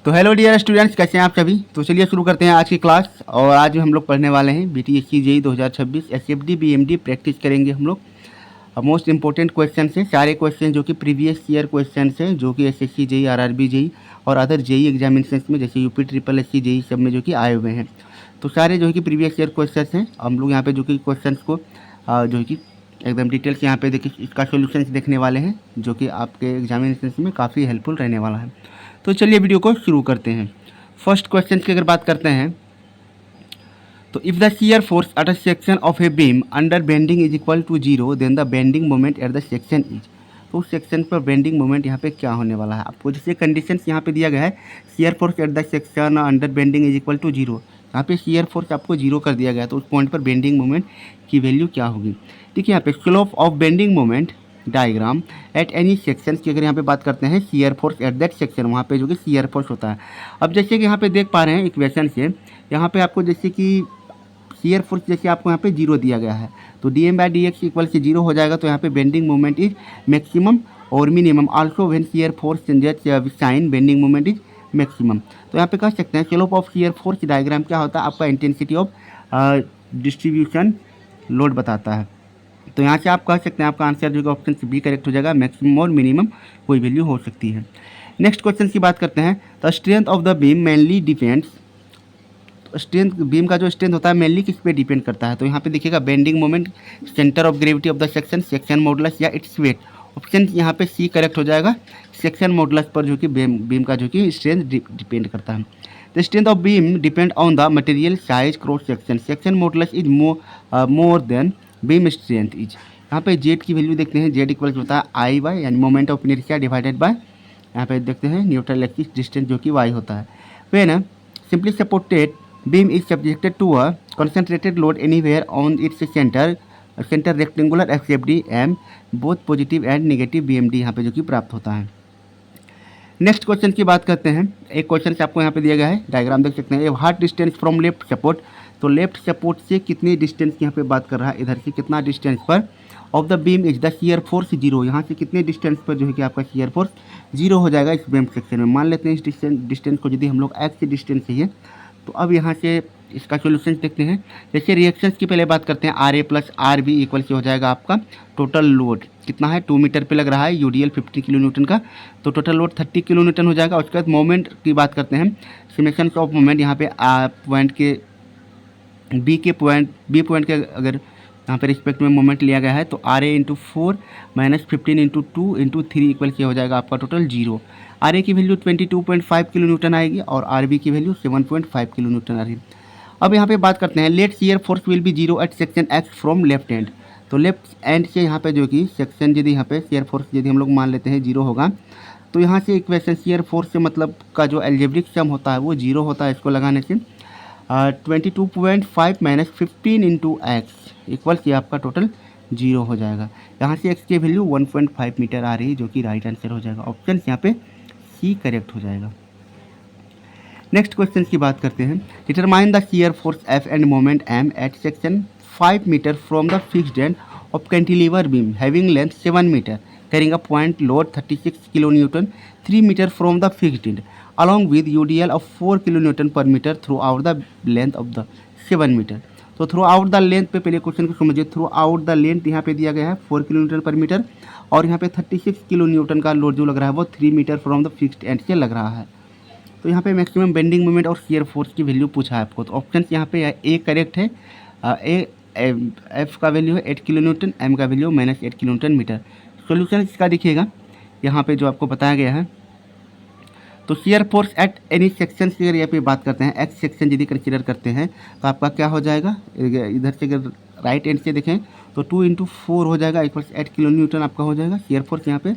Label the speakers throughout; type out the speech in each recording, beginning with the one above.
Speaker 1: तो hello dear students, कैसे हैं आप सभी। तो चलिए शुरू करते हैं आज की क्लास। और आज हम लोग पढ़ने वाले हैं BTSC JEE 2026 SFD BMD practice करेंगे हम लोग। अब मोस्ट इंपॉर्टेंट क्वेश्चन से सारे क्वेश्चन जो कि प्रीवियस ईयर क्वेश्चन हैं, जो कि एसएससी जेईई, आरआरबी जेईई और अदर जेईई एग्जामिनेशन में जैसे यूपी ट्रिपल एससी जेईई सब में जो कि आए हुए हैं। तो सारे जो कि प्रीवियस ईयर क्वेश्चन हैं हम लोग यहाँ पे जो कि क्वेश्चन को जो कि एकदम डिटेल से यहाँ पे देखिए इसका सोल्यूशन देखने वाले हैं, जो कि आपके एग्जामिनेशन में काफ़ी हेल्पफुल रहने वाला है। तो चलिए वीडियो को शुरू करते हैं। फर्स्ट क्वेश्चन की अगर बात करते हैं तो if the shear force at a section of a beam under bending is equal to zero then the bending moment at the section is. तो उस सेक्शन पर बेंडिंग मोमेंट यहाँ पे क्या होने वाला है। आपको जैसे कंडीशंस यहाँ पे दिया गया है, shear force at the section under bending is equal to zero. यहाँ पे शियर फोर्स आपको जीरो कर दिया गया, तो उस पॉइंट पर बेंडिंग मोमेंट की वैल्यू क्या होगी। देखिए यहाँ पे slope of bending moment diagram at any section की अगर यहाँ पे बात करते हैं shear force at that section, वहाँ पे जो कि शियर फोर्स होता है। अब जैसे कि यहाँ पे देख पा रहे हैं इक्वेशन से, यहाँ पे आपको जैसे कि शियर फोर्स जैसे आपको यहाँ पे जीरो दिया गया है, तो D M by D X equal से जीरो हो जाएगा। तो यहाँ पे बेंडिंग मोमेंट इज मैक्सिमम और minimum also when shear force changes sign bending moment is maximum. तो यहाँ पे कह सकते हैं slope of shear force diagram क्या होता है, आपका इंटेंसिटी ऑफ डिस्ट्रीब्यूशन लोड बताता है। तो यहाँ से आप कह सकते हैं आपका आंसर जो कि ऑप्शन बी करेक्ट हो जाएगा, मैक्सिमम और मिनिमम कोई वैल्यू हो सकती है। नेक्स्ट क्वेश्चन की बात करते हैं। The strength of the beam mainly depends, strength beam का जो स्ट्रेंथ होता है मेनली किस पे डिपेंड करता है। तो यहाँ पे देखिएगा bending moment, centre of gravity of the section, section modulus या इट्स वेट। ऑप्शन यहाँ पे सी करेक्ट हो जाएगा, सेक्शन मॉडुलस पर जो कि बीम का जो कि स्ट्रेंथ डिपेंड करता है। The strength of beam depend on the material size cross section, section modulus is more than beam strength is. यहाँ पे जेड की वैल्यू देखते हैं, जेड इक्वल होता है आई वाई यानी moment of inertia divided by यहाँ पे देखते हैं न्यूट्रल एक्सिस डिस्टेंस जो कि वाई होता है। When simply supported beam is subjected to a concentrated load anywhere on its centre rectangular FCFD M both positive and negative BMD यहाँ पे जो कि प्राप्त होता है। नेक्स्ट क्वेश्चन की बात करते हैं। एक क्वेश्चन से आपको यहाँ पे दिया गया है, डायग्राम देख सकते हैं। A hard distance from left support, तो लेफ्ट सपोर्ट से कितनी डिस्टेंस की यहाँ पे बात कर रहा है, इधर से कितना डिस्टेंस पर of the beam is the shear force zero. यहाँ से कितने डिस्टेंस पर जो है कि आपका शियर फोर्स जीरो हो जाएगा इस बीम सेक्शन में। मान लेते हैं इस डिस्टेंस को यदि हम लोग एक्स डिस्टेंस चाहिए, तो अब यहाँ से इसका सोल्यूशन देखते हैं। जैसे रिएक्शंस की पहले बात करते हैं, R A plus R B equal से हो जाएगा आपका टोटल लोड कितना है, 2 मीटर पे लग रहा है, यूडीएल 50 किलो न्यूटन का, तो टोटल लोड 30 किलो न्यूटन हो जाएगा। उसके बाद मोमेंट की बात करते हैं, समेशन ऑफ मोमेंट यहाँ पे पॉइंट के बी पॉइंट के अगर यहाँ पे रिस्पेक्ट में मोमेंट लिया गया है, तो R A into 4 minus 15 into 2 into 3 equal से हो जाएगा आपका टोटल जीरो। आर ए की वैल्यू 22.5 किलो न्यूटन आएगी और आर बी की वैल्यू 7.5 किलो न्यूटन आ रही है। अब यहाँ पे बात करते हैं, let shear force will be zero at section X from left end. तो लेफ्ट एंड से यहाँ पे जो कि सेक्शन यदि यहाँ पे शियर फोर्स यदि हम लोग मान लेते हैं जीरो होगा, तो यहाँ से इक्वेशन शियर फोर्स से मतलब का जो एल्जेब्रिक सम होता है वो जीरो होता है। इसको लगाने से 22.5 माइनस 15 इंटू एक्स इक्वल से आपका टोटल जीरो हो जाएगा। यहाँ से एक्स की वैल्यू 1.5 मीटर आ रही है, जो कि राइट आंसर हो जाएगा। ऑप्शन यहाँ पे सी करेक्ट हो जाएगा। नेक्स्ट क्वेश्चन की बात करते हैं। Determine the shear force F and moment M at section 5 metre from the fixed end of cantilever beam having length 7 metre carrying a point load 36 kilo newton 3 metre from the fixed end along with UDL of 4 kilo newton per metre throughout the length of the 7 metre. तो throughout the length पे पहले question को समझिए। Through out the length यहाँ पे दिया गया है 4 किलो न्यूटन पर मीटर और यहाँ पे 36 किलो न्यूटन का लोड जो लग रहा है वो 3 metre from the fixed end से लग रहा है। तो यहाँ पे मैक्सिमम बेंडिंग मोमेंट और शियर फोर्स की वैल्यू पूछा है आपको। तो ऑप्शन यहाँ पे ए करेक्ट है। एफ का वैल्यू है 8 किलो न्यूटन, एम का value -8 kilo newton metre. Solution इसका देखिएगा यहाँ पे जो आपको बताया गया है। तो shear force at any section की अगर यहाँ पे बात करते हैं, एक्स सेक्शन यदि कंसिडर करते हैं, तो आपका क्या हो जाएगा, इधर से अगर राइट एंड से देखें तो 2 इंटू 4 हो जाएगा इक्वल 8 किलो न्यूटन आपका हो जाएगा शियर फोर्स यहाँ पे।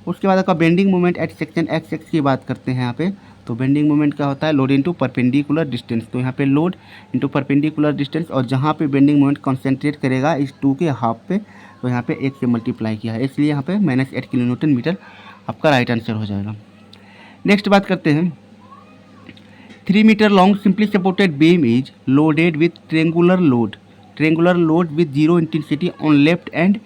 Speaker 1: उसके बाद आपका bending moment eight section x x की बात करते हैं यहाँ पे, तो बेंडिंग मोमेंट क्या होता है, लोड इंटू परपेंडिकुलर डिस्टेंस। तो यहाँ पे लोड इंटू परपेंडिकुलर डिस्टेंस और जहाँ पे बेंडिंग मोमेंट कॉन्सेंट्रेट करेगा इस 2 के हाफ पे, तो यहाँ पे 1 से मल्टीप्लाई किया है, इसलिए यहाँ पे -8 किलो न्यूटन मीटर आपका राइट आंसर हो जाएगा। नेक्स्ट बात करते हैं। 3 metre long simply supported beam is loaded with triangular load with zero intensity on left end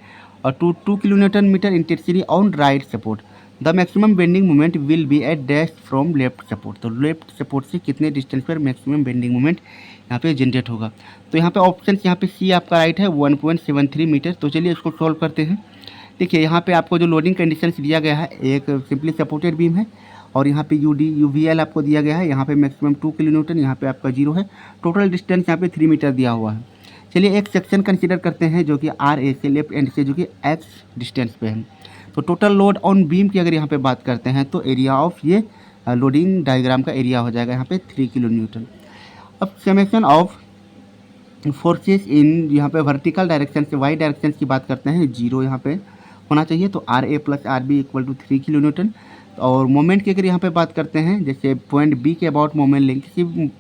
Speaker 1: और 2 kilo newton metre intensity on right support. The maximum bending moment will be at dash from left support. तो left support से कितने distance पर maximum bending moment यहाँ पे generate होगा। तो यहाँ पे ऑप्शन यहाँ पे सी आपका राइट है 1.73 मीटर। तो चलिए इसको सॉल्व करते हैं। देखिए यहाँ पे आपको जो लोडिंग कंडीशन दिया गया है, एक सिंपली सपोर्टेड बीम है और यहाँ पे UVL आपको दिया गया है। यहाँ पे मैक्सिमम 2 किलो न्यूटन, यहाँ पे आपका 0 है। टोटल डिस्टेंस यहाँ पे 3 मीटर दिया हुआ है। चलिए एक सेक्शन कंसीडर करते हैं जो कि RA से लेफ्ट एंड से जो कि X डिस्टेंस पे है। तो टोटल लोड ऑन बीम की अगर यहाँ पे बात करते हैं तो एरिया ऑफ ये लोडिंग डायग्राम का एरिया हो जाएगा यहाँ पे 3 किलो न्यूटन। अब समेशन ऑफ फोर्सेस इन यहाँ पे वर्टिकल डायरेक्शन से वाई डायरेक्शन की बात करते हैं, 0 यहाँ पे होना चाहिए। तो RA plus RB equal to 3 kilo newton. और मोमेंट की अगर यहाँ पे बात करते हैं, जैसे पॉइंट B के अबाउट मोमेंट लेंगे, किसी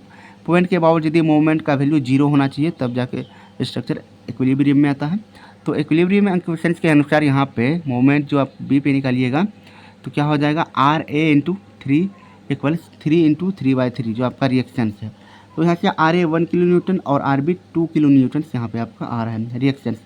Speaker 1: पॉइंट के अबाउट यदि मोमेंट का वैल्यू 0 होना चाहिए तब जाके स्ट्रक्चर इक्विलिब्रियम में आता है। तो इक्विलिब्रियम इक्वेशंस के अनुसार यहाँ पे मोमेंट जो आप B पे निकालिएगा तो क्या हो जाएगा, RA इंटू 3 इक्वल्स 3 इंटू 3/3 जो आपका रिएक्शंस है। तो यहाँ से RA 1 किलो न्यूटन और RB 2 किलो न्यूटन यहाँ पे आपका आ रहा है रिएक्शंस।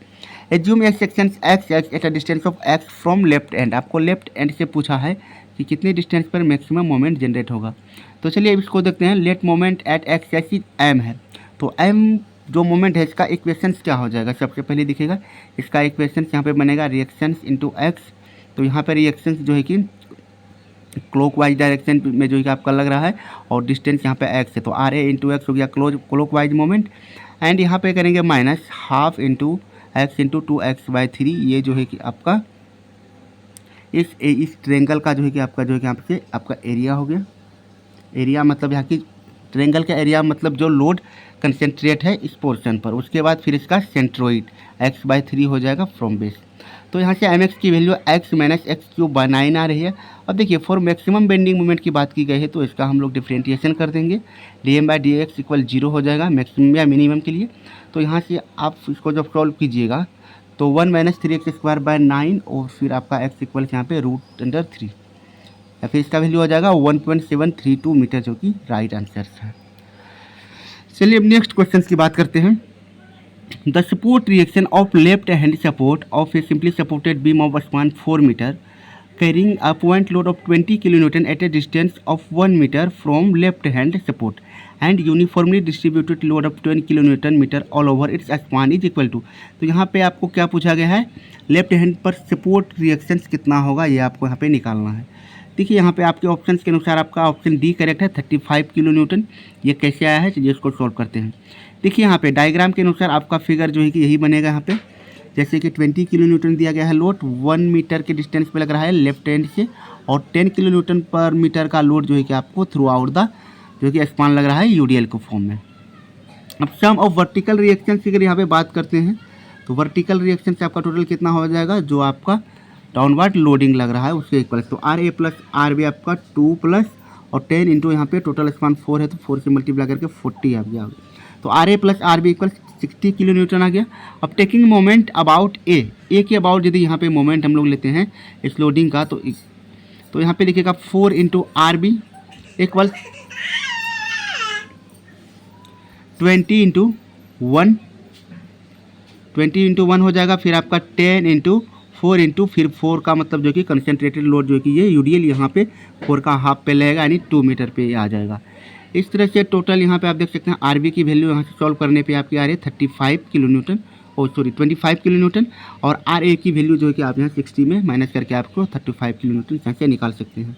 Speaker 1: एज्यूम एक section X eight a distance of X from left and. आपको लेफ्ट एंड से पूछा है कि कितने डिस्टेंस पर मैक्सिमम मोमेंट जनरेट होगा। तो चलिए अब इसको देखते हैं। लेट मोमेंट एट X ऐसी M है। तो M जो मोमेंट है इसका इक्वेशंस क्या हो जाएगा, सबसे पहले दिखेगा इसका इक्वेशंस यहाँ पे बनेगा रिएक्शंस इंटू X। तो यहाँ पे रिएक्शंस जो है कि क्लॉकवाइज डायरेक्शन में जो है कि आपका लग रहा है और डिस्टेंस यहाँ पे X है। तो RA इंटू X हो गया क्लॉकवाइज मोमेंट। एंड यहाँ पे करेंगे minus half into X into 2x/3। ये जो है कि आपका इस ट्रेंगल का जो है कि आपका जो है कि यहाँ पे आपका एरिया हो गया। एरिया मतलब यहाँ की ट्रेंगल का एरिया मतलब जो लोड कंसेंट्रेट है इस पोर्शन पर। उसके बाद फिर इसका सेंट्रोइड x/3 हो जाएगा फ्रॉम बेस। तो यहाँ से mx की वैल्यू x माइनस x³/9 आ रही है। अब देखिए फॉर मैक्सिमम बेंडिंग मोमेंट की बात की गई है तो इसका हम लोग डिफ्रेंटिएशन कर देंगे। dm/dx इक्वल 0 हो जाएगा मैक्सिमम या मिनिमम के लिए। तो यहाँ से आप इसको जब सॉल्व कीजिएगा तो 1 माइनस 3x²/9 और फिर आपका x इक्वल यहाँ पे √3 या फिर इसका वैल्यू हो जाएगा 1.732 मीटर जो कि राइट आंसर है। चलिए अब नेक्स्ट क्वेश्चन की बात करते हैं। The support reaction of left hand support of a simply supported beam of span 4 metre carrying a point load of 20 kN at a distance of 1 meter from left hand support and uniformly distributed load of 10 kN all over its span is equal to। तो यहाँ पे आपको क्या पूछा गया है, left hand पर support reactions कितना होगा ये आपको यहाँ पे निकालना है। देखिए यहाँ पे आपके ऑप्शंस के अनुसार आपका ऑप्शन डी करेक्ट है 35 किलो न्यूटन। ये कैसे आया है चलिए इसको सॉल्व करते हैं। देखिए यहाँ पे डायग्राम के अनुसार आपका फिगर जो है कि यही बनेगा। यहाँ पे जैसे कि 20 किलो न्यूटन दिया गया है लोड 1 मीटर के डिस्टेंस पे लग रहा है लेफ्ट हैंड से और 10 किलो न्यूटन पर मीटर का लोड जो है कि आपको थ्रू आउट द जो कि स्पान लग रहा है यूडीएल को फॉर्म में। अब सम ऑफ वर्टिकल रिएक्शन की अगर यहाँ पे बात करते हैं तो वर्टिकल रिएक्शन से आपका टोटल कितना हो जाएगा, जो आपका डाउनवर्ड लोडिंग लग रहा है उसके इक्वल। तो RA प्लस RB आपका 2 प्लस और 10 इंटू यहाँ पे टोटल स्पान 4 है तो 4 से मल्टीप्लाई करके 40 आ गया। तो RA plus RB equal 60 kilo newton आ गया। अब टेकिंग मोमेंट अबाउट ए के अबाउट यदि यहाँ पे मोमेंट हम लोग लेते हैं इस लोडिंग का तो यहाँ पे देखिएगा 4 इंटू RB इक्वल 20 इंटू 1 हो जाएगा। फिर आपका 10 इंटू 4 इंटू फिर 4 का मतलब जो कि कंसनट्रेटेड लोड जो कि ये यूडीएल यहाँ पे 4 का हाफ पे लगेगा यानी 2 मीटर पे आ जाएगा। इस तरह से टोटल यहाँ पे आप देख सकते हैं RB की वैल्यू यहाँ से सॉल्व करने पे आपकी आ रही है 35 किलो न्यूटन और 25 किलो न्यूटन और RA की वैल्यू जो है कि आप यहाँ 60 में माइनस करके आपको 35 किलो न्यूटन यहाँ से निकाल सकते हैं।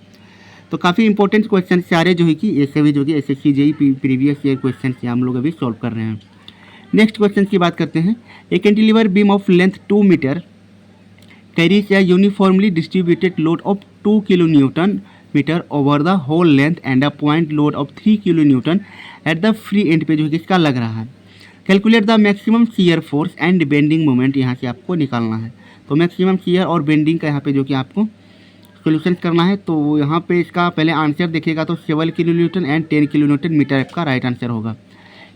Speaker 1: तो काफ़ी इंपॉर्टेंट क्वेश्चन सारे जो है कि ये सभी जो कि SSC JEE previous year question से हम लोग अभी सॉल्व कर रहे हैं। नेक्स्ट क्वेश्चन की बात करते हैं। A cantilever beam of length 2 metre carries a uniformly distributed load of 2 kN over the whole length and a point load of 3 kN at the free end पे जो है किसका लग रहा है। Calculate the maximum shear force and bending moment यहाँ से आपको निकालना है। तो मैक्सिमम शियर और बेंडिंग का यहाँ पे जो कि आपको सोल्यूशन करना है। तो यहाँ पे इसका पहले आंसर देखिएगा तो 7 kilo newton and 10 kilo newton metre आपका राइट आंसर होगा।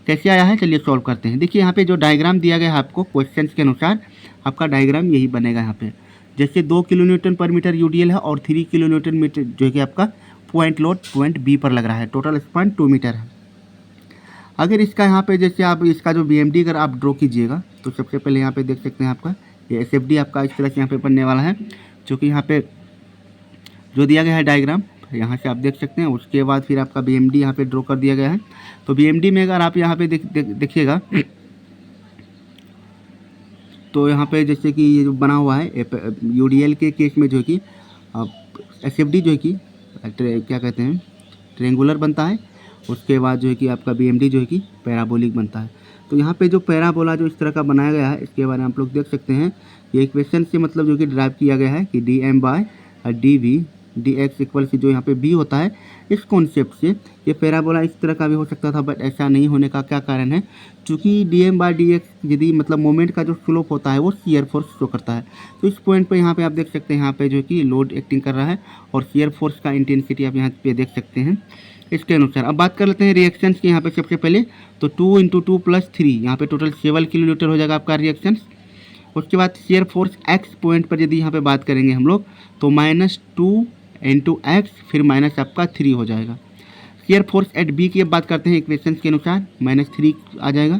Speaker 1: कैसे आया है चलिए सॉल्व करते हैं। देखिए यहाँ पे जो डायग्राम दिया गया है आपको क्वेश्चन के अनुसार आपका डायग्राम यही बनेगा। यहाँ पे जैसे 2 kilo newton per metre UDL है और 3 किलो न्यूटन मीटर जो है कि आपका पॉइंट लोड पॉइंट बी पर लग रहा है। टोटल स्पान 2 मीटर है। अगर इसका यहाँ पे जैसे आप इसका जो BMD अगर आप ड्रॉ कीजिएगा तो सबसे पहले यहाँ पे देख सकते हैं आपका ये SFD आपका इस तरह से यहाँ पे बनने वाला है, जो कि यहाँ पे जो दिया गया है डायग्राम यहाँ से आप देख सकते हैं। उसके बाद फिर आपका BMD यहाँ पे ड्रॉ कर दिया गया है। तो BMD में अगर आप यहाँ पे देखिएगा तो यहाँ पे जैसे कि ये जो बना हुआ है UDL के केस में जो है कि SFD जो है कि क्या कहते हैं ट्रेंगुलर बनता है। उसके बाद जो है कि आपका BMD जो है कि पैराबोलिक बनता है। तो यहाँ पे जो पैराबोला जो इस तरह का बनाया गया है इसके बारे में आप लोग देख सकते हैं। ये इक्वेशन से मतलब जो कि ड्राइव किया गया है कि dm/dv dx इक्वल से जो यहाँ पे b होता है, इस कॉन्सेप्ट से ये पैराबोला इस तरह का भी हो सकता था, बट ऐसा नहीं होने का क्या कारण है, क्योंकि dm/dx यदि मतलब मोमेंट का जो स्लोप होता है वो शियर फोर्स शो करता है। तो इस पॉइंट पे यहाँ पे आप देख सकते हैं यहाँ पे जो कि लोड एक्टिंग कर रहा है और शियर फोर्स का इंटेंसिटी आप यहाँ पे देख सकते हैं इसके अनुसार। अब बात कर लेते हैं रिएक्शंस की। यहाँ पे सबसे पहले तो 2 × 2 + 3 यहाँ पे टोटल 7 किलोमीटर हो जाएगा आपका रिएक्शंस। उसके बाद शेयर फोर्स x पॉइंट पर यदि यहाँ पे बात करेंगे हम लोग तो -2 × x फिर माइनस आपका 3 हो जाएगा। शेयर फोर्स एट b की अब बात करते हैं इक्वेशंस के अनुसार -3 आ जाएगा।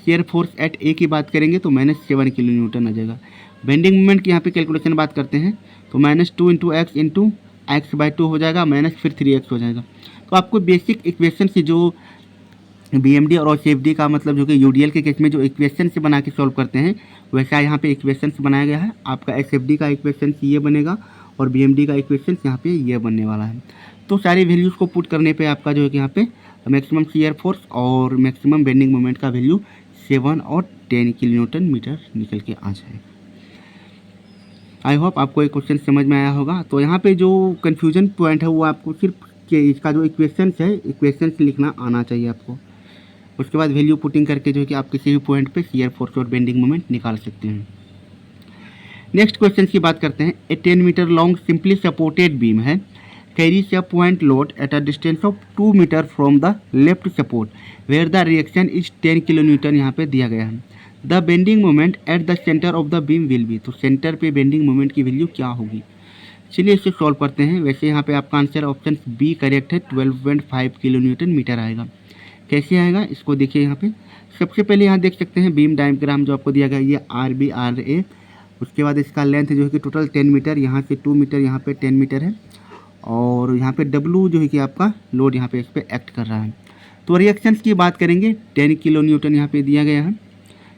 Speaker 1: शेयर फोर्स एट a की बात करेंगे तो -7 किलो न्यूटन आ जाएगा। बेंडिंग मोमेंट की यहाँ पे कैलकुलेशन बात करते हैं तो -2 × x × x/2 हो जाएगा, माइनस फिर 3x हो जाएगा। तो आपको बेसिक इक्वेशन से जो BMD और SFD का मतलब जो कि UDL के केस में जो इक्वेशन से बना के सॉल्व करते हैं वैसा यहाँ पे इक्वेशन से बनाया गया है। आपका SFD का इक्वेशन ये बनेगा और BMD का इक्वेशन यहाँ पे ये बनने वाला है। तो सारी वैल्यूज़ को पुट करने पे आपका जो है कि यहाँ पे मैक्सिमम शियर फोर्स और मैक्सिमम बेंडिंग मोमेंट का वैल्यू 7 और 10 किलोन्यूटन मीटर निकल के आ जाएगा। आई होप आपको एक क्वेश्चन समझ में आया होगा। तो यहाँ पे जो कन्फ्यूजन पॉइंट है वो आपको सिर्फ कि इसका जो इक्वेशन है इक्वेशन लिखना आना चाहिए आपको। उसके बाद वैल्यू पुटिंग करके जो है कि आप किसी भी पॉइंट पे शियर फोर्स और बेंडिंग मोमेंट निकाल सकते हैं। नेक्स्ट क्वेश्चन की बात करते हैं। A 10 metre long simply supported beam है carries a point load at a distance of 2 metre from the left support where the reaction is 10 kilo newton यहाँ पे दिया गया है। The bending moment at the centre of the beam will be, तो centre पे bending moment की value क्या होगी। चलिए इसे सॉल्व करते हैं। वैसे यहाँ पे आपका आंसर ऑप्शन बी करेक्ट है, 12.5 किलो न्यूटन मीटर आएगा। कैसे आएगा इसको देखिए। यहाँ पे सबसे पहले यहाँ देख सकते हैं बीम डायग्राम जो आपको दिया गया ये RB RA। उसके बाद इसका लेंथ जो है कि टोटल 10 मीटर, यहाँ से 2 मीटर, यहाँ पे 10 मीटर है और यहाँ पे W जो है कि आपका लोड यहाँ पे इस पर एक्ट कर रहा है। तो रिएक्शंस की बात करेंगे 10 किलो न्यूटन यहाँ पे दिया गया है।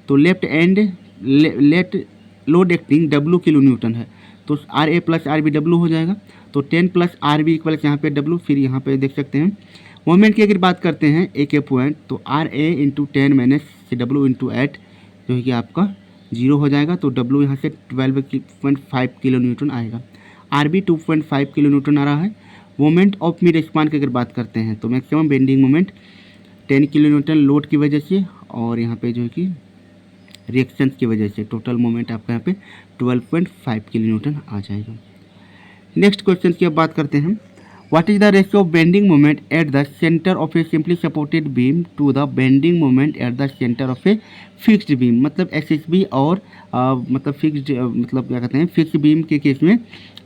Speaker 1: तो left and let load acting W kilo Newton है तो RA + RB W हो जाएगा। तो 10 + RB इक्वल यहाँ पे W। फिर यहाँ पे देख सकते हैं मोमेंट की अगर बात करते हैं A के पॉइंट तो RA × 10 - W × 8 जो है कि आपका 0 हो जाएगा। तो W यहाँ से 12.5 किलो न्यूटन आएगा। RB 2.5 किलो न्यूटन आ रहा है। मोमेंट ऑफ मिड स्पान की अगर बात करते हैं तो maximum bending moment 10 kilo Newton load की वजह से और यहाँ पे जो है कि रिएक्शंस की वजह से टोटल मोमेंट आपका यहाँ पे 12.5 किलो न्यूटन आ जाएगा। नेक्स्ट क्वेश्चन की अब बात करते हैं। What is the ratio of bending moment at the centre of a simply supported beam to the bending moment at the centre of a fixed beam. मतलब SSB और मतलब fixed मतलब क्या कहते हैं फिक्स्ड बीम के केस में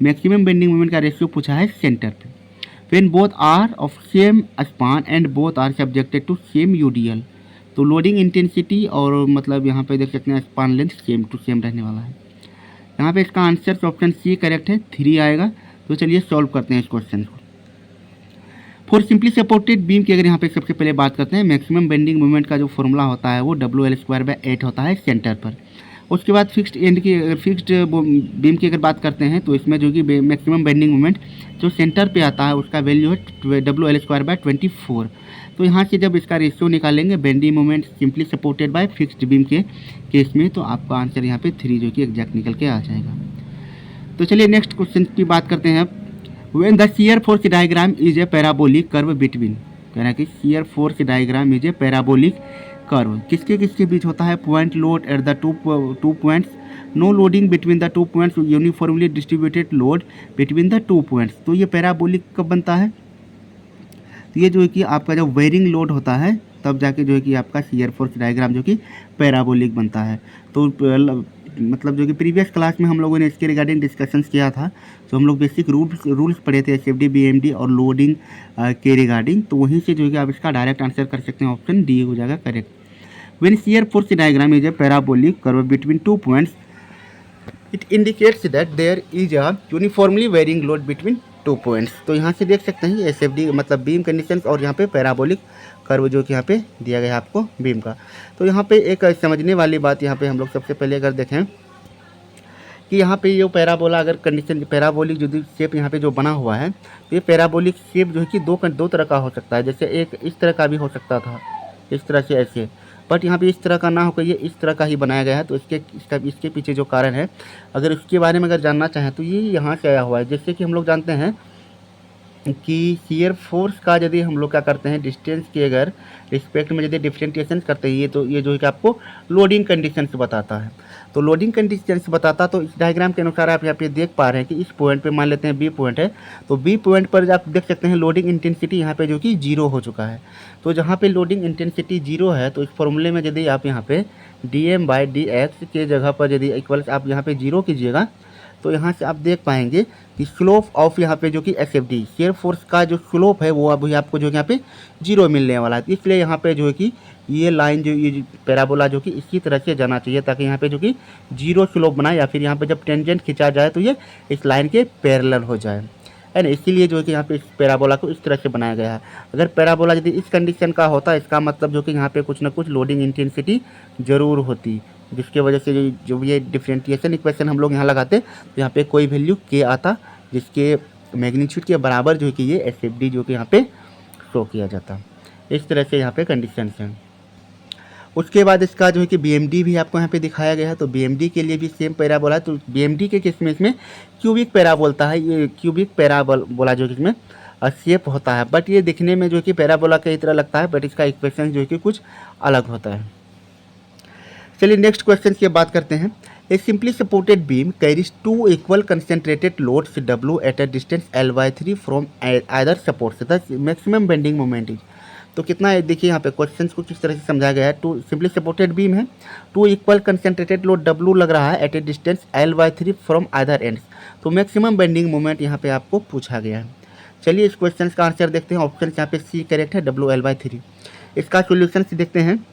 Speaker 1: maximum bending moment का रेशियो पूछा है सेंटर पे। When both are of same span and both are subjected to same UDL। तो लोडिंग इंटेंसिटी और मतलब यहाँ पे देख सकते हैं span length same to same रहने वाला है। यहाँ पे इसका आंसर ऑप्शन सी करेक्ट है, 3 आएगा। तो चलिए सॉल्व करते हैं इस क्वेश्चन को। फॉर सिंपली सपोर्टेड बीम की अगर यहाँ पे सबसे पहले बात करते हैं मैक्सिमम बेंडिंग मोमेंट का जो फॉर्मूला होता है वो WL²/8 होता है सेंटर पर। उसके बाद फिक्स्ड एंड की फिक्स्ड बीम की अगर बात करते हैं तो इसमें जो कि मैक्सिमम बेंडिंग मोमेंट जो सेंटर पे आता है उसका वैल्यू है WL²/24। तो यहाँ से जब इसका रेशियो निकालेंगे bending moment simply supported by fixed beam के केस में तो आपका आंसर यहाँ पे 3 जो कि एग्जैक्ट निकल के आ जाएगा। तो चलिए नेक्स्ट क्वेश्चन की बात करते हैं अब। When the shear force diagram is a parabolic curve between, कहना कि shear force diagram is a parabolic curve किसके किसके बीच होता है। Point load at the two points, no loading between the 2 points, uniformly distributed load between the 2 points. तो ये parabolic कब बनता है, तो ये जो है कि आपका जब वेयरिंग लोड होता है तब जाके जो है कि आपका shear force डायग्राम जो कि पैराबोलिक बनता है। तो मतलब जो कि प्रीवियस क्लास में हम लोगों ने इसके रिगार्डिंग डिस्कशन किया था। तो हम लोग बेसिक रूल्स पढ़े थे SFD BMD और लोडिंग के रिगार्डिंग। तो वहीं से जो है कि आप इसका डायरेक्ट आंसर कर सकते हैं, ऑप्शन डी हो जाएगा correct. When shear force diagram is a parabolic curve between 2 points it indicates that there is a uniformly varying load between 2 points. तो यहाँ से देख सकते हैं एस एफ डी मतलब बीम कंडीशंस और यहाँ पे पैराबोलिक कर्व जो कि यहाँ पे दिया गया है आपको बीम का। तो यहाँ पे एक समझने वाली बात यहाँ पे हम लोग सबसे पहले अगर देखें कि यहाँ पे ये पैराबोला अगर कंडीशन पैराबोलिक जो शेप यहाँ पे जो बना हुआ है, तो ये पैराबोलिक शेप जो है कि दो तरह का हो सकता है। जैसे एक इस तरह का भी हो सकता था, इस तरह से ऐसे, बट यहाँ पे इस तरह का ना होकर ये इस तरह का ही बनाया गया है। तो इसके पीछे जो कारण है, अगर उसके बारे में अगर जानना चाहें तो ये यहाँ से आया हुआ है। जैसे कि हम लोग जानते हैं कि शियर फोर्स का यदि हम लोग क्या करते हैं, डिस्टेंस के अगर रिस्पेक्ट में यदि डिफ्रेंटिएशन करते हैं, तो ये जो है कि आपको लोडिंग कंडीशंस बताता है। तो लोडिंग कंडीशंस बताता, तो इस डायग्राम के अनुसार आप यहाँ पे देख पा रहे हैं कि इस पॉइंट पे मान लेते हैं बी पॉइंट है, तो बी पॉइंट पर आप देख सकते हैं लोडिंग इंटेंसिटी यहाँ पे जो कि 0 हो चुका है। तो जहाँ पे लोडिंग इंटेंसिटी 0 है, तो इस फॉर्मूले में यदि आप यहाँ पे dm/dx के जगह पर यदि इक्वल्स आप यहाँ पे 0 कीजिएगा, तो यहाँ से आप देख पाएंगे कि स्लोप ऑफ यहाँ पे जो कि S F D shear force का जो स्लोप है वो अभी आपको जो यहाँ पे 0 मिलने वाला है। इसलिए यहाँ पे जो है कि ये लाइन जो ये पैराबोला जो कि इसी तरह से जाना चाहिए, ताकि यहाँ पे जो कि 0 स्लोप बनाए, या फिर यहाँ पे जब टेंजेंट खिंचा जाए तो ये इस लाइन के पैरेलल हो जाए, है ना। इसीलिए जो है कि यहाँ पे इस पैराबोला को इस तरह से बनाया गया है। अगर पैराबोला यदि इस कंडीशन का होता है, इसका मतलब जो कि यहाँ पे कुछ ना कुछ लोडिंग इंटेंसिटी जरूर होती, जिसके वजह से जो ये डिफरेंशिएशन इक्वेशन हम लोग यहाँ लगाते, तो यहाँ पे कोई वैल्यू के आता, जिसके मैग्नीट्यूड के बराबर जो है कि ये एस एफ डी जो कि यहाँ पे शो किया जाता। इस तरह से यहाँ पे कंडीशन है। उसके बाद इसका जो है कि BMD भी आपको यहाँ पे दिखाया गया है। तो BMD के लिए भी सेम पैराबोला है। तो BMD के केस में इसमें क्यूबिक पैराबोलता है, ये क्यूबिक पैराबोला जो कि इसमें शेप होता है, बट ये दिखने में जो है कि पैराबोला की तरह लगता है, बट इसका इक्वेशन जो है कि कुछ अलग होता है। चलिए नेक्स्ट क्वेश्चन की बात करते हैं। ए simply supported beam carries 2 equal concentrated loads W eight a distance L/3 from either supports, the maximum bending moment is. तो कितना है देखिए यहाँ पे क्वेश्चन को किस तरह से समझाया गया है। 2 सिंपली सपोर्टेड बीम है, 2 इक्वल कंसेंट्रेटेड लोड W लग रहा है at a distance L/3 from either ends. तो मैक्सिमम बेंडिंग मोमेंट यहाँ पे आपको पूछा गया है। चलिए इस क्वेश्चन का आंसर देखते हैं। ऑप्शन यहाँ पे C करेक्ट है, WL/3। इसका सोल्यूशन देखते हैं।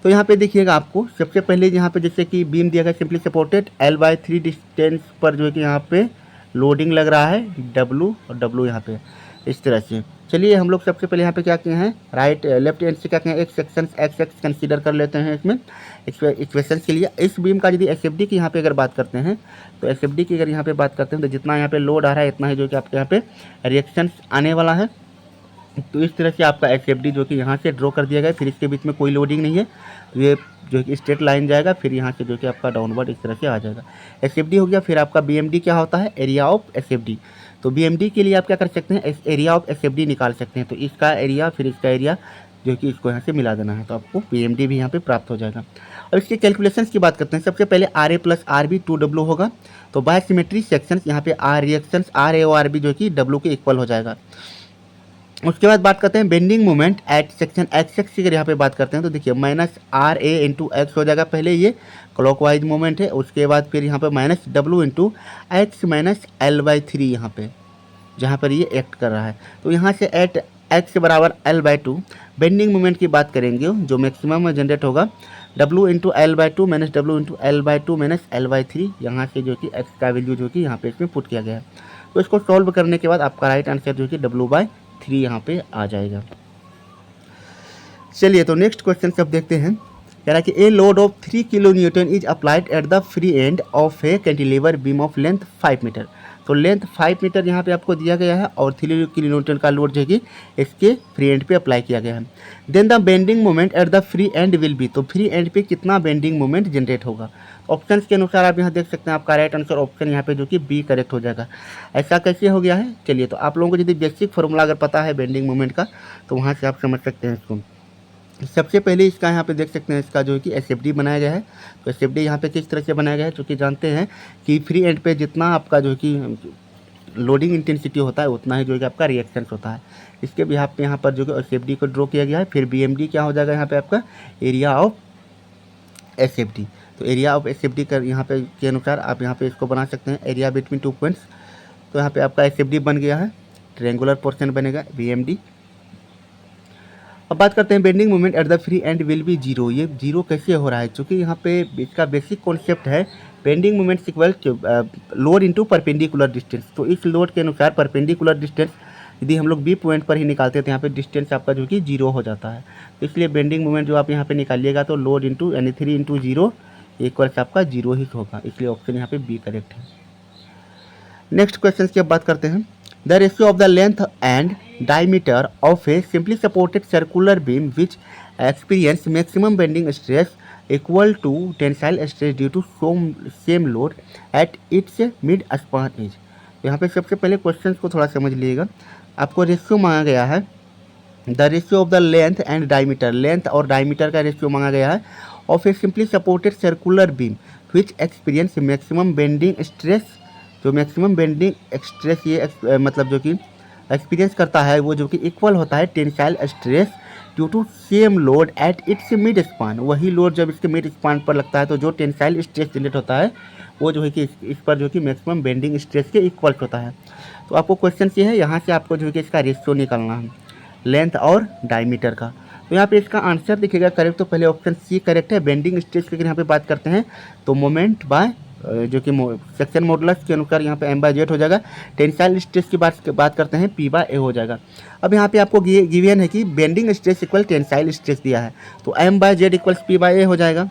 Speaker 1: तो यहाँ पे देखिएगा आपको सबसे पहले यहाँ पे जैसे कि बीम दिया गया सिंपली सपोर्टेड L/3 डिस्टेंस पर जो है कि यहाँ पे लोडिंग लग रहा है W, और W यहाँ पे इस तरह से। चलिए हम लोग सबसे पहले यहाँ पे क्या किए हैं, लेफ्ट हैंड से क्या किए हैं, एक सेक्शन एक्स कंसीडर कर लेते हैं इसमें इक्वेशन के लिए। इस बीम का यदि SFD की यहाँ पे अगर बात करते हैं, तो SFD की अगर यहाँ पे बात करते हैं, तो जितना यहाँ पे लोड आ रहा है इतना ही जो कि आपके यहाँ पे रिएक्शन आने वाला है। तो इस तरह से आपका SFD जो कि यहाँ से ड्रॉ कर दिया गया है, फिर इसके बीच में कोई लोडिंग नहीं है, तो ये जो कि स्ट्रेट लाइन जाएगा, फिर यहाँ से जो कि आपका डाउनवर्ड इस तरह से आ जाएगा। SFD हो गया। फिर आपका BMD क्या होता है, एरिया ऑफ SFD। तो BMD के लिए आप क्या कर सकते हैं, एरिया ऑफ SFD निकाल सकते हैं। तो इसका एरिया फिर इसका एरिया जो कि इसको यहाँ से मिला देना है, तो आपको BMD भी यहाँ पे प्राप्त हो जाएगा। और इसके कैलकुलेशंस की बात करते हैं। सबसे पहले RA + RB 2W होगा। तो बाय सिमेट्री सेक्शंस यहाँ पे R रिएक्शंस RA और RB जो कि W के इक्वल हो जाएगा। उसके बाद बात करते हैं bending moment eight section x की अगर यहाँ पे बात करते हैं, तो देखिए -RA × x हो जाएगा। पहले ये क्लॉकवाइज मोमेंट है, उसके बाद फिर यहाँ पे -W × x - L/3 यहाँ पे जहाँ पर ये एक्ट कर रहा है। तो यहाँ से eight x = L/2 bending moment की बात करेंगे, जो मैक्सिमम में जनरेट होगा W × L/2 - W × L/2 - L/3। यहाँ से जो कि x का वैल्यू जो कि यहाँ पे इसमें पुट किया गया है। तो इसको सॉल्व करने के बाद आपका राइट आंसर जो कि W/3 यहाँ पे आ जाएगा। चलिए तो नेक्स्ट क्वेश्चन सब देखते हैं। कह रहा है कि a load of 3 kN is applied at the free end of a cantilever beam of length 5 metre. तो लेंथ 5 मीटर यहाँ पे आपको दिया गया है, और 3 kN का लोड जो है कि इसके फ्री एंड पे अप्लाई किया गया है। Then the bending moment at the free end will be. तो फ्री एंड पे कितना बेंडिंग मोमेंट जनरेट होगा। ऑप्शन के अनुसार आप यहाँ देख सकते हैं, आपका राइट आंसर ऑप्शन यहाँ पे जो कि बी करेक्ट हो जाएगा। ऐसा कैसे हो गया है, चलिए तो आप लोगों को यदि बेसिक फॉर्मूला अगर पता है बेंडिंग मोमेंट का, तो वहाँ से आप समझ सकते हैं इसको। सबसे पहले इसका यहाँ पे देख सकते हैं, इसका जो है कि SFD बनाया गया है। तो SFD यहाँ पे किस तरह से बनाया गया है, क्योंकि जानते हैं कि फ्री एंड पे जितना आपका जो है कि लोडिंग इंटेंसिटी होता है, उतना ही जो है कि आपका रिएक्शंस होता है। इसके भी यहाँ पर जो कि SFD को ड्रॉ किया गया है। फिर BMD क्या हो जाएगा यहाँ पे आपका एरिया ऑफ SFD। तो एरिया ऑफ SFD का यहाँ पे के अनुसार आप यहाँ पे इसको बना सकते हैं, एरिया बिटवीन 2 पॉइंट्स। तो यहाँ पे आपका SFD बन गया है, ट्रायंगुलर पोर्शन बनेगा BMD। अब बात करते हैं bending moment at the free end will be zero. ये जीरो कैसे हो रहा है, क्योंकि यहाँ पे इसका बेसिक कॉन्सेप्ट है bending moment equal load into perpendicular distance. तो इस लोड के अनुसार परपेंडिकुलर डिस्टेंस यदि हम लोग बी पॉइंट पर ही निकालते हैं तो यहाँ पे डिस्टेंस आपका जो कि जीरो हो जाता है। तो इसलिए बेंडिंग मोमेंट जो आप यहाँ पे निकालिएगा तो लोड इंटू यानी 3 इंटू जीरो इक्वल्स आपका जीरो ही होगा, इसलिए ऑप्शन यहाँ पे बी करेक्ट है। नेक्स्ट क्वेश्चन की अब बात करते हैं। The ratio of the length and diameter of a simply supported circular beam which experience maximum bending stress equal to tensile stress due to same load at its mid span is. यहाँ पे सबसे पहले question को थोड़ा समझ लीजिएगा। आपको ratio मांगा गया है, the ratio of the length and diameter, length और डायमीटर का रेशियो मांगा गया है of a simply supported circular beam which experience maximum bending stress. जो मैक्सिमम बेंडिंग स्ट्रेस ये मतलब जो कि एक्सपीरियंस करता है वो जो कि इक्वल होता है tensile stress due to same load at its mid span. वही लोड जब इसके मिड स्पान पर लगता है तो जो टेंसाइल स्ट्रेस जनरेट होता है वो जो है कि इस पर जो कि मैक्सिमम बेंडिंग स्ट्रेस के इक्वल होता है। तो आपको क्वेश्चन ये है, यहाँ से आपको जो है कि इसका रेशियो निकालना है लेंथ और डायमीटर का। तो यहाँ पे इसका आंसर दिखेगा करेक्ट, तो पहले ऑप्शन सी करेक्ट है। बेंडिंग स्ट्रेस की अगर यहाँ पे बात करते हैं तो मोमेंट बाय जो कि सेक्शन मॉडुलस के अनुसार यहाँ पे m/z हो जाएगा। टेंसाइल स्ट्रेस की बात करते हैं p/a हो जाएगा। अब यहाँ पे आपको गिवन है कि bending stress equal tensile stress दिया है तो m/z इक्वल्स p/a हो जाएगा।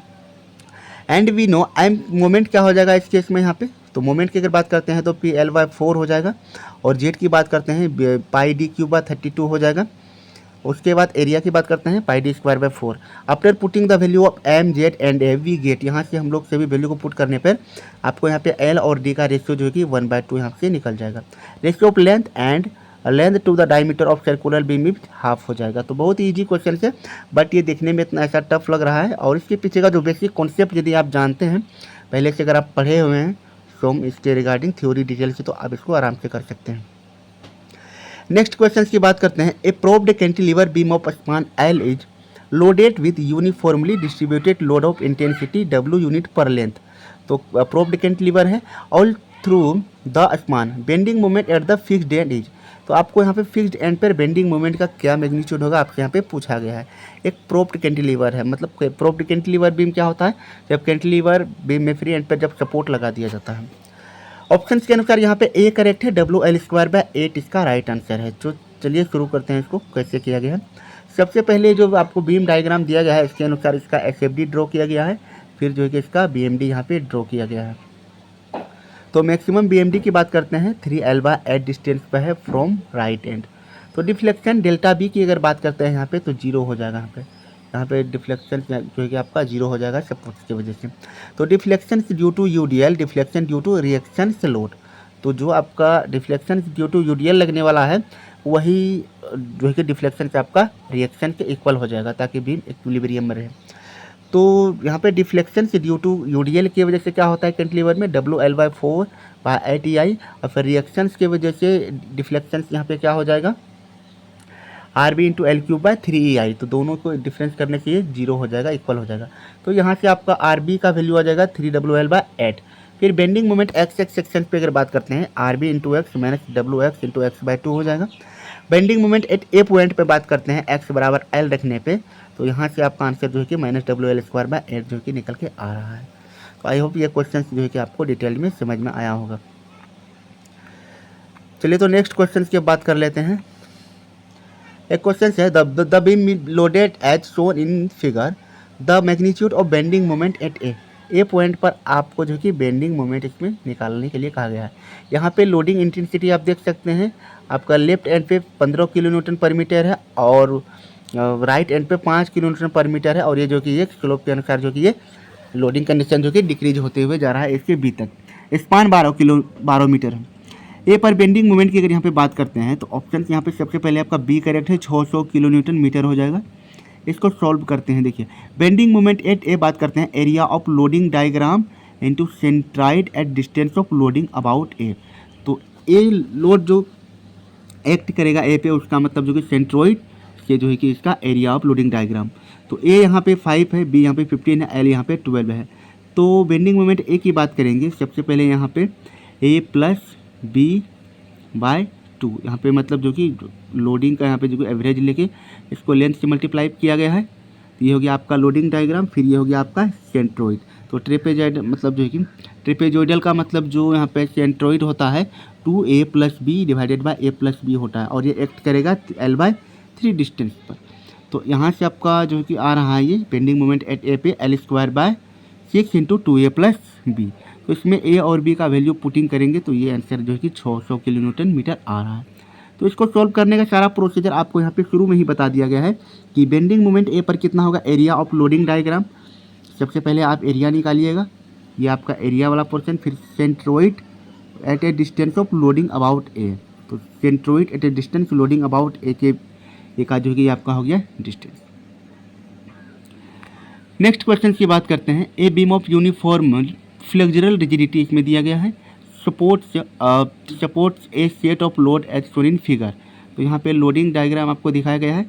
Speaker 1: And we know m moment क्या हो जाएगा इस केस में। यहाँ पे तो मोमेंट की अगर बात करते हैं तो PL/4 हो जाएगा और z की बात करते हैं πd³/32 हो जाएगा। उसके बाद एरिया की बात करते हैं πd²/4। After putting the value of m, z and a we get, यहाँ से हम लोग सभी वैल्यू को पुट करने पर आपको यहाँ पे l और d का रेशियो जो है कि 1/2 यहाँ से निकल जाएगा। Ratio of length and length to the diameter of circular beam half हो जाएगा। तो बहुत ही ईजी क्वेश्चन है, बट ये देखने में इतना ऐसा टफ लग रहा है और इसके पीछे का जो बेसिक कॉन्सेप्ट यदि आप जानते हैं पहले से, अगर आप पढ़े हुए हैं सोम इसके रिगार्डिंग थ्योरी डिटेल से, तो आप इसको आराम से कर सकते हैं। नेक्स्ट क्वेश्चन की बात करते हैं। A propped cantilever beam of span L is loaded with uniformly distributed load of intensity W unit per length. तो प्रोब्ड कैंटिलीवर है all through the span, bending moment at the fixed end is. तो आपको यहाँ पे fixed end पर bending moment का क्या magnitude होगा आपके यहाँ पे पूछा गया है। एक प्रोब्ड कैंटिलीवर है, मतलब प्रोब्ड कैंटिलीवर बीम क्या होता है, जब कैंटिलीवर बीम में फ्री एंड पर जब सपोर्ट लगा दिया जाता है। ऑप्शन के अनुसार यहाँ पे ए करेक्ट है, WL²/8 इसका राइट आंसर है। तो चलिए शुरू करते हैं इसको कैसे किया गया है। सबसे पहले जो आपको बीम डायग्राम दिया गया है इसके अनुसार इसका SFD ड्रॉ किया गया है, फिर जो है कि इसका BMD यहाँ पे ड्रॉ किया गया है। तो मैक्सिमम BMD की बात करते हैं 3L/8 डिस्टेंस पर है फ्रॉम राइट एंड। तो डिफ्लेक्शन डेल्टा बी की अगर बात करते हैं यहाँ पे तो जीरो हो जाएगा। यहाँ पे डिफ्लेक्शन जो है कि आपका जीरो हो जाएगा सपोर्ट की वजह से। तो deflection due to UDL, deflection due to reaction से लोड। तो जो आपका डिफ्लेक्शन ड्यू टू UDL लगने वाला है वही जो है कि डिफ्लेक्शन से आपका रिएक्शन के इक्वल हो जाएगा ताकि बीम इक्विलिब्रियम में रहे। तो यहाँ पे डिफ्लेक्शन से ड्यू टू UDL की वजह से क्या होता है कैंटिलीवर में WL/4/8EI, और फिर रिएक्शन की वजह से डिफ्लेक्शन यहाँ पे क्या हो जाएगा RB × L³/3EI। तो दोनों को डिफरेंस करने से ये जीरो हो जाएगा, इक्वल हो जाएगा। तो यहाँ से आपका RB का वैल्यू आ जाएगा 3WL/8। फिर बेंडिंग मोमेंट XX सेक्शन पे अगर बात करते हैं RB × X - WX × X/2 हो जाएगा। Bending moment at a point पे बात करते हैं X = L रखने पे, तो यहाँ से आपका आंसर जो है कि -WL²/8 जो कि निकल के आ रहा है। तो आई होप ये क्वेश्चन जो है कि आपको डिटेल में समझ में आया होगा। चलिए तो नेक्स्ट क्वेश्चन की बात कर लेते हैं। एक क्वेश्चन है the beam loaded as shown in figure, the magnitude of bending moment at a point पर आपको जो कि बेंडिंग मोमेंट इसमें निकालने के लिए कहा गया है। यहाँ पे लोडिंग इंटेंसिटी आप देख सकते हैं, आपका लेफ्ट एंड पे 15 kN/m है और राइट एंड पे 5 kN/m है, और ये जो कि एक स्लोप के अनुसार जो कि ये लोडिंग कंडीशन जो कि डिक्रीज होते हुए जा रहा है इसके बी तक। स्पान 12 मीटर है। ए पर बेंडिंग मोमेंट की अगर यहाँ पे बात करते हैं तो ऑप्शन यहाँ पे सबसे पहले आपका बी करेक्ट है, 600 kN/m हो जाएगा। इसको सॉल्व करते हैं। देखिए बेंडिंग मोमेंट एट ए बात करते हैं area of loading diagram into centroid at distance of loading about A. तो ए लोड जो एक्ट करेगा ए पे उसका मतलब जो कि सेंट्रोइड से जो है कि इसका एरिया ऑफ लोडिंग डायग्राम। तो ए यहाँ पे 5 है, बी यहाँ पे 15 है, एल यहाँ पे 12 है। तो बेंडिंग मोमेंट ए की बात करेंगे सबसे पहले यहाँ पे A + B/2 2, यहाँ पे मतलब जो कि लोडिंग का यहाँ पे जो कि एवरेज लेके इसको लेंथ से मल्टीप्लाई किया गया है। तो ये हो गया आपका लोडिंग डायग्राम, फिर ये हो गया आपका सेंट्रोइड। तो ट्रेपेजॉइड मतलब जो है कि ट्रेपेजॉइडल का मतलब जो यहाँ पे सेंट्रोइड होता है 2a + b divided by a + b होता है, और ये एक्ट करेगा l/3 डिस्टेंस पर। तो यहाँ से आपका जो है कि आ रहा है ये बेंडिंग मोमेंट एट ए पे L²/6 × 2a + b। तो इसमें a और b का वैल्यू पुटिंग करेंगे तो ये आंसर जो है कि 600 किलोन्यूटन मीटर आ रहा है। तो इसको सॉल्व करने का सारा प्रोसीजर आपको यहाँ पे शुरू में ही बता दिया गया है कि बेंडिंग मोमेंट ए पर कितना होगा, एरिया ऑफ लोडिंग डायग्राम। सबसे पहले आप एरिया निकालिएगा, ये आपका एरिया वाला पोर्शन, फिर centroid at a distance of loading about A. तो centroid at a distance loading about A के एक का जो है कि आपका हो गया डिस्टेंस। नेक्स्ट क्वेश्चन की बात करते हैं। A beam of uniform flexural rigidity इसमें दिया गया है, supports a set of load as shown in figure. तो यहाँ पे लोडिंग डायग्राम आपको दिखाया गया है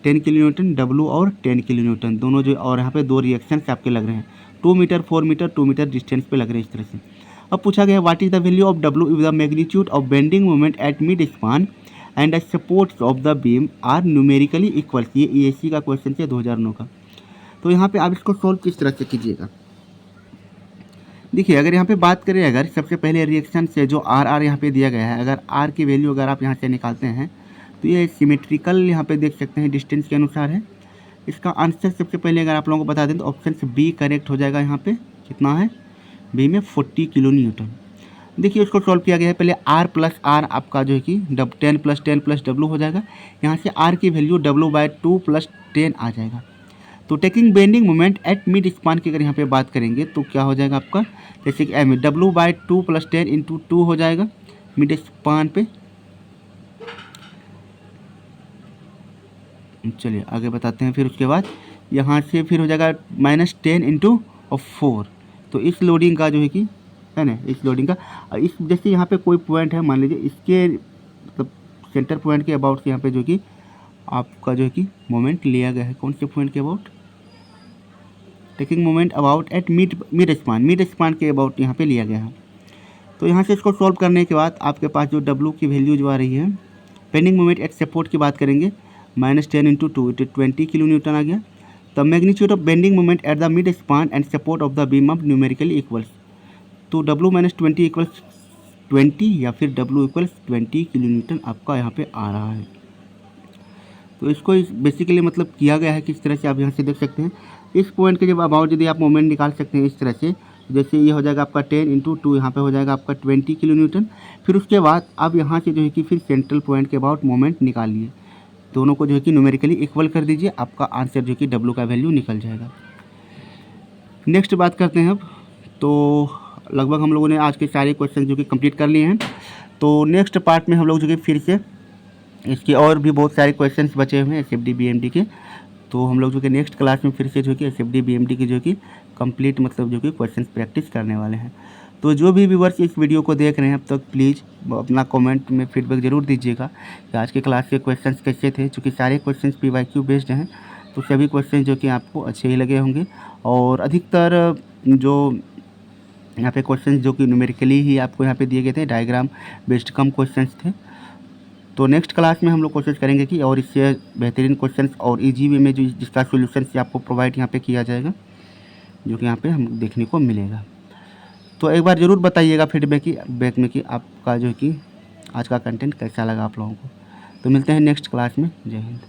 Speaker 1: 10 किलोन्यूटन W और 10 किलोन्यूटन दोनों जो, और यहाँ पे दो रिएक्शंस आपके लग रहे हैं 2 मीटर 4 मीटर 2 मीटर डिस्टेंस पे लग रहे हैं इस तरह से। अब पूछा गया है what is the value of W if the magnitude of bending moment at mid span and the supports of the beam are numerically equal. ये ESC का क्वेश्चन है 2009 का। तो यहाँ पे आप इसको सोल्व किस तरह से कीजिएगा। देखिए अगर यहाँ पे बात करें, अगर सबसे पहले रिएक्शन से जो R यहाँ पे दिया गया है, अगर R की वैल्यू अगर आप यहाँ से निकालते हैं तो ये सिमेट्रिकल यहाँ पे देख सकते हैं डिस्टेंस के अनुसार है। इसका आंसर सबसे पहले अगर आप लोगों को बता दें तो ऑप्शन से B करेक्ट हो जाएगा। यहाँ पे कितना है, B में 40 किलो न्यूटन। देखिए उसको सॉल्व किया गया है, पहले R + R आपका जो है कि 10 + 10 + W हो जाएगा। यहाँ से R की वैल्यू W/2 + 10 आ जाएगा। तो taking bending moment at mid span की अगर यहाँ पे बात करेंगे तो क्या हो जाएगा आपका, जैसे कि W/2 + 10 × 2 हो जाएगा मिड स्पान पे। चलिए आगे बताते हैं। फिर उसके बाद यहाँ से फिर हो जाएगा -10 × 4। तो इस लोडिंग का जो है कि है ना, इस लोडिंग का इस जैसे यहाँ पे कोई पॉइंट है, मान लीजिए इसके मतलब सेंटर पॉइंट के अबाउट से यहाँ पे जो कि आपका जो है कि मोमेंट लिया गया है, कौन से पॉइंट के about, taking moment about eight mid span के अबाउट यहाँ पे लिया गया है। तो यहाँ से इसको सॉल्व करने के बाद आपके पास जो W की वैल्यू जो आ रही है, बेंडिंग मोमेंट एट सपोर्ट की बात करेंगे -10 × 2 इट 20 किलो न्यूटन आ गया। The magnitude of bending moment at the mid span and support of the beam of numerically equals. तो W - 20 = 20 या फिर W = 20 किलो न्यूटन आपका यहाँ पे आ रहा है। तो इसको बेसिकली मतलब किया गया है किस तरह से, आप यहाँ से देख सकते हैं। इस पॉइंट के जब अबाउट यदि आप मोमेंट निकाल सकते हैं इस तरह से, जैसे ये हो जाएगा आपका 10 × 2, यहाँ पे हो जाएगा आपका 20 किलो न्यूटन। फिर उसके बाद आप यहाँ से जो है कि फिर सेंट्रल पॉइंट के अबाउट मोमेंट निकालिए, दोनों को जो है कि न्यूमेरिकली इक्वल कर दीजिए, आपका आंसर जो है कि W का वैल्यू निकल जाएगा। नेक्स्ट बात करते हैं अब। तो लगभग हम लोगों ने आज के सारे क्वेश्चन जो कि कंप्लीट कर लिए हैं। तो नेक्स्ट पार्ट में हम लोग जो कि फिर से इसके और भी बहुत सारे क्वेश्चंस बचे हुए हैं SFD BMD के। तो हम लोग जो कि नेक्स्ट क्लास में फिर से जो कि SFD BMD की जो कि कंप्लीट मतलब जो कि क्वेश्चंस प्रैक्टिस करने वाले हैं। तो जो भी व्यूअर्स इस वीडियो को देख रहे हैं अब तक, प्लीज़ अपना कमेंट में फीडबैक ज़रूर दीजिएगा कि आज के क्लास के क्वेश्चंस कैसे थे। चूँकि सारे क्वेश्चंस PYQ बेस्ड हैं तो सभी क्वेश्चन जो कि आपको अच्छे ही लगे होंगे, और अधिकतर जो यहाँ पे क्वेश्चंस जो कि न्यूमेरिकली ही आपको यहाँ पे दिए गए थे, डायग्राम बेस्ड कम क्वेश्चंस थे। तो नेक्स्ट क्लास में हम लोग कोशिश करेंगे कि और इससे बेहतरीन क्वेश्चंस और इजी वे में जो जिसका सोल्यूशन से आपको प्रोवाइड यहाँ पे किया जाएगा, जो कि यहाँ पे हम देखने को मिलेगा। तो एक बार ज़रूर बताइएगा फीडबैक में कि आपका जो है कि आज का कंटेंट कैसा लगा आप लोगों को। तो मिलते हैं नेक्स्ट क्लास में। जय हिंद।